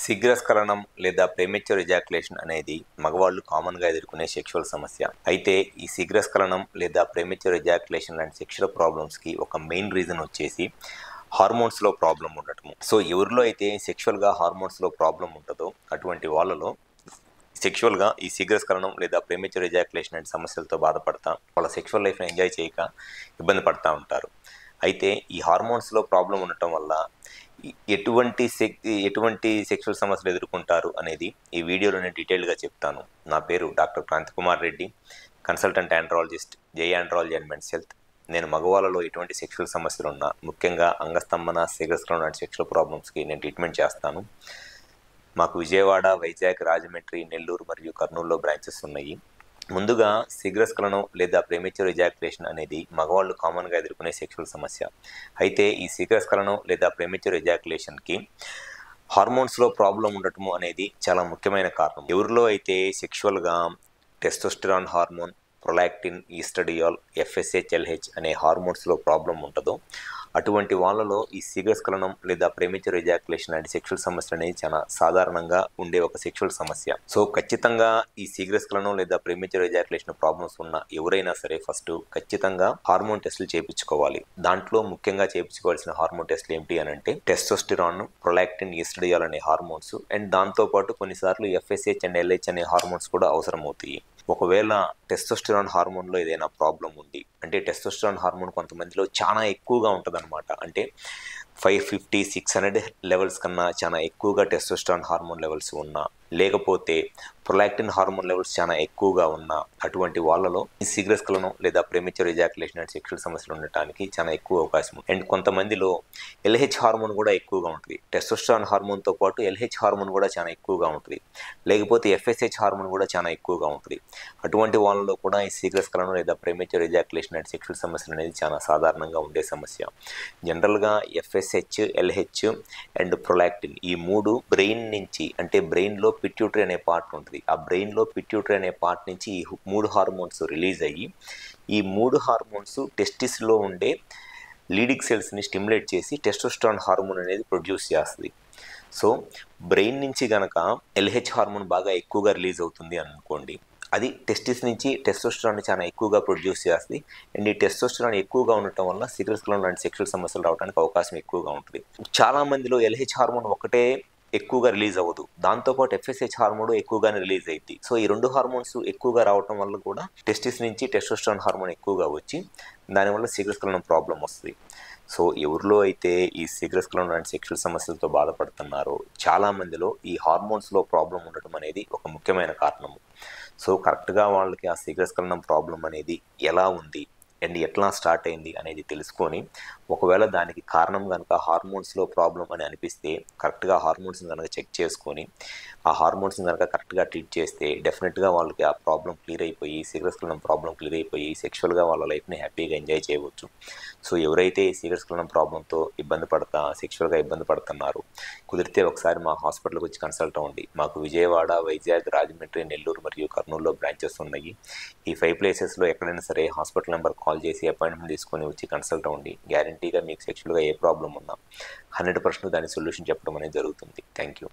శీఘ్రస్ఖలనం లేదా premature ejaculation అనేది మగవాళ్ళు కామన్గా ఎదుర్కొనే సెక్షువల్ సమస్య. అయితే ఈ శీఘ్రస్ఖలనం లేదా ప్రీమెచ్యూర్ ఎజాక్యులేషన్ లాంటి సెక్షువల్ ప్రాబ్లమ్స్కి ఒక మెయిన్ రీజన్ వచ్చేసి హార్మోన్స్లో ప్రాబ్లం ఉండటము. సో ఎవరిలో అయితే సెక్షువల్గా హార్మోన్స్లో ప్రాబ్లం ఉంటుందో అటువంటి వాళ్ళలో సెక్షువల్గా ఈ శీఘ్రస్ఖలనం లేదా ప్రీమెచ్యూర్ ఎజాక్యులేషన్ లాంటి సమస్యలతో బాధపడతా వాళ్ళ సెక్షువల్ లైఫ్ని ఎంజాయ్ చేయక ఇబ్బంది పడుతూ ఉంటారు. అయితే ఈ హార్మోన్స్లో ప్రాబ్లం ఉండటం వల్ల ఎటువంటి సెక్షువల్ సమస్యలు ఎదుర్కొంటారు అనేది ఈ వీడియోలో నేను డీటెయిల్గా చెప్తాను. నా పేరు doctor Kranthi Kumar Reddy, consultant andrologist, జై ఆండ్రాలజీ అండ్ మెన్స్ హెల్త్. నేను మగవాళ్ళలో ఎటువంటి సెక్షువల్ సమస్యలు ఉన్నా, ముఖ్యంగా అంగస్తంభన, శీఘ్రస్ఖలనం లాంటి సెక్షువల్ ప్రాబ్లమ్స్కి నేను ట్రీట్మెంట్ చేస్తాను. మాకు విజయవాడ, వైజాగ్, రాజమండ్రి, నెల్లూరు మరియు కర్నూలులో బ్రాంచెస్ ఉన్నాయి. ముందుగా శీఘ్రస్ఖలనం లేదా ప్రీమెచ్యూర్ ఎజాక్యులేషన్ అనేది మగవాళ్ళు కామన్గా ఎదుర్కొనే సెక్షువల్ సమస్య. అయితే ఈ శీఘ్రస్ఖలనం లేదా ప్రీమెచ్యూర్ ఎజాక్యులేషన్కి హార్మోన్స్లో ప్రాబ్లం ఉండటము అనేది చాలా ముఖ్యమైన కారణం. ఎవరిలో అయితే సెక్షువల్గా testosterone hormone, prolactin, estradiol, FSH, LH అనే హార్మోన్స్లో ప్రాబ్లం ఉంటుందో అటువంటి వాళ్ళలో ఈ శీఘ్రస్ఖలనం లేదా ప్రీమెచ్యూర్ ఎజాక్యులేషన్ లాంటి సెక్షువల్ సమస్యలు అనేది చాలా సాధారణంగా ఉండే ఒక సెక్షువల్ సమస్య. సో ఖచ్చితంగా ఈ శీఘ్రస్ఖలనం లేదా ప్రీమెచ్యూర్ ఎజాక్యులేషన్ ప్రాబ్లమ్స్ ఉన్న ఎవరైనా సరే ఫస్ట్ ఖచ్చితంగా హార్మోన్ టెస్టులు చేయించుకోవాలి. దాంట్లో ముఖ్యంగా చేయించుకోవాల్సిన హార్మోన్ టెస్టులు ఏమిటి అని అంటే టెస్టోస్టెరాన్, ప్రొలాక్టిన్, ఈస్ట్రడియోల్ అనే హార్మోన్స్ అండ్ దాంతోపాటు కొన్నిసార్లు ఎఫ్ఎస్హెచ్ అండ్ ఎల్హెచ్ అనే హార్మోన్స్ కూడా అవసరం అవుతాయి. ఒకవేళ టెస్టోస్టెరాన్ హార్మోన్లో ఏదైనా ప్రాబ్లం ఉంది అంటే టెస్టోస్టెరాన్ హార్మోన్ కొంతమందిలో చాలా ఎక్కువగా ఉంటుంది అనమాట. అంటే 550, 600 లెవెల్స్ కన్నా చాలా ఎక్కువగా టెస్టోస్టెరాన్ హార్మోన్ లెవెల్స్ ఉన్నా, లేకపోతే ప్రొలాక్టిన్ హార్మోన్ లెవెల్స్ చాలా ఎక్కువగా ఉన్నా అటువంటి వాళ్ళలో ఈ శీఘ్రస్ఖలనం లేదా ప్రీమెచ్యూర్ ఎజాక్యులేషన్ అండ్ సెక్షువల్ సమస్యలు ఉండటానికి చాలా ఎక్కువ అవకాశం ఉంది. అండ్ కొంతమందిలో ఎల్హెచ్ హార్మోన్ కూడా ఎక్కువగా ఉంటుంది. టెస్టోస్టెరాన్ హార్మోన్తో పాటు ఎల్హెచ్ హార్మోన్ కూడా చాలా ఎక్కువగా ఉంటుంది, లేకపోతే ఎఫ్ఎస్హెచ్ హార్మోన్ కూడా చాలా ఎక్కువగా ఉంటుంది. అటువంటి వాళ్ళలో కూడా ఈ శీఘ్రస్ఖలనం లేదా ప్రీమెచ్యూర్ ఎజాక్యులేషన్ అండ్ సెక్షువల్ సమస్యలు అనేది చాలా సాధారణంగా ఉండే సమస్య. జనరల్గా ఎఫ్ఎస్హెచ్, ఎల్హెచ్ అండ్ ప్రొలాక్టిన్ ఈ మూడు బ్రెయిన్ నుంచి, అంటే బ్రెయిన్లో పిట్యూటరీ అనే పార్ట్ ఉంటుంది, ఆ బ్రెయిన్లో పిట్యూటరీ అనే పార్ట్ నుంచి ఈ మూడు హార్మోన్స్ రిలీజ్ అయ్యి ఈ మూడు హార్మోన్స్ టెస్టిస్లో ఉండే లీడింగ్ సెల్స్ని స్టిమ్యులేట్ చేసి టెస్టోస్టెరాన్ హార్మోన్ అనేది ప్రొడ్యూస్ చేస్తుంది. సో బ్రెయిన్ నుంచి కనుక ఎల్హెచ్ హార్మోన్ బాగా ఎక్కువగా రిలీజ్ అవుతుంది అనుకోండి, అది టెస్టిస్ నుంచి టెస్టోస్టెరాన్ చాలా ఎక్కువగా ప్రొడ్యూస్ చేస్తుంది. అండ్ ఈ టెస్టోస్టెరాన్ ఎక్కువగా ఉండటం వల్ల శీఘ్రస్ఖలనం లాంటి సెక్షువల్ సమస్యలు రావడానికి అవకాశం ఎక్కువగా ఉంటుంది. చాలా మందిలో ఎల్హెచ్ హార్మోన్ ఒకటే ఎక్కువగా రిలీజ్ అవ్వదు, దాంతోపాటు ఎఫ్ఎస్హెచ్ హార్మోన్ ఎక్కువగానే రిలీజ్ అయింది. సో ఈ రెండు హార్మోన్స్ ఎక్కువగా రావడం వల్ల కూడా టెస్టిస్ నుంచి టెస్టోస్టెరాన్ హార్మోన్ ఎక్కువగా వచ్చి దానివల్ల శీఘ్రస్ఖలనం ప్రాబ్లం వస్తుంది. సో ఎవరిలో అయితే ఈ శీఘ్రస్ఖలనం లాంటి సెక్షువల్ సమస్యలతో బాధపడుతున్నారో చాలా మందిలో ఈ హార్మోన్స్లో ప్రాబ్లం ఉండటం అనేది ఒక ముఖ్యమైన కారణము. సో కరెక్ట్గా వాళ్ళకి ఆ శీఘ్రస్ఖలనం ప్రాబ్లం అనేది ఎలా ఉంది అండ్ ఎట్లా స్టార్ట్ అయింది అనేది తెలుసుకొని, ఒకవేళ దానికి కారణం కనుక హార్మోన్స్లో ప్రాబ్లం అని అనిపిస్తే కరెక్ట్గా హార్మోన్స్ని కనుక చెక్ చేసుకొని ఆ హార్మోన్స్ని కనుక కరెక్ట్గా ట్రీట్ చేస్తే డెఫినెట్గా వాళ్ళకి ఆ ప్రాబ్లం క్లియర్ అయిపోయి, శీఘ్రస్ఖలనం ప్రాబ్లం క్లియర్ అయిపోయి సెక్షువల్గా వాళ్ళ లైఫ్ని హ్యాపీగా ఎంజాయ్ చేయవచ్చు. సో ఎవరైతే శీఘ్రస్ఖలనం ప్రాబ్లంతో సెక్షువల్గా ఇబ్బంది పడుతున్నారో కుదిరితే ఒకసారి మా హాస్పిటల్కి వచ్చి కన్సల్ట్ అవ్వండి. మాకు విజయవాడ, వైజాగ్, రాజమండ్రి, నెల్లూరు మరియు కర్నూలులో బ్రాంచెస్ ఉన్నాయి. ఈ 5 ప్లేసెస్లో ఎక్కడైనా సరే హాస్పిటల్ నెంబర్ కాల్ చేసి అపాయింట్మెంట్ తీసుకొని వచ్చి కన్సల్ట్ అవ్వండి. గ్యారంటీగా మీకు సెక్షువల్గా ఏ ప్రాబ్లం ఉన్నా 100% దాని సొల్యూషన్ చెప్పడం అనేది జరుగుతుంది. Thank you.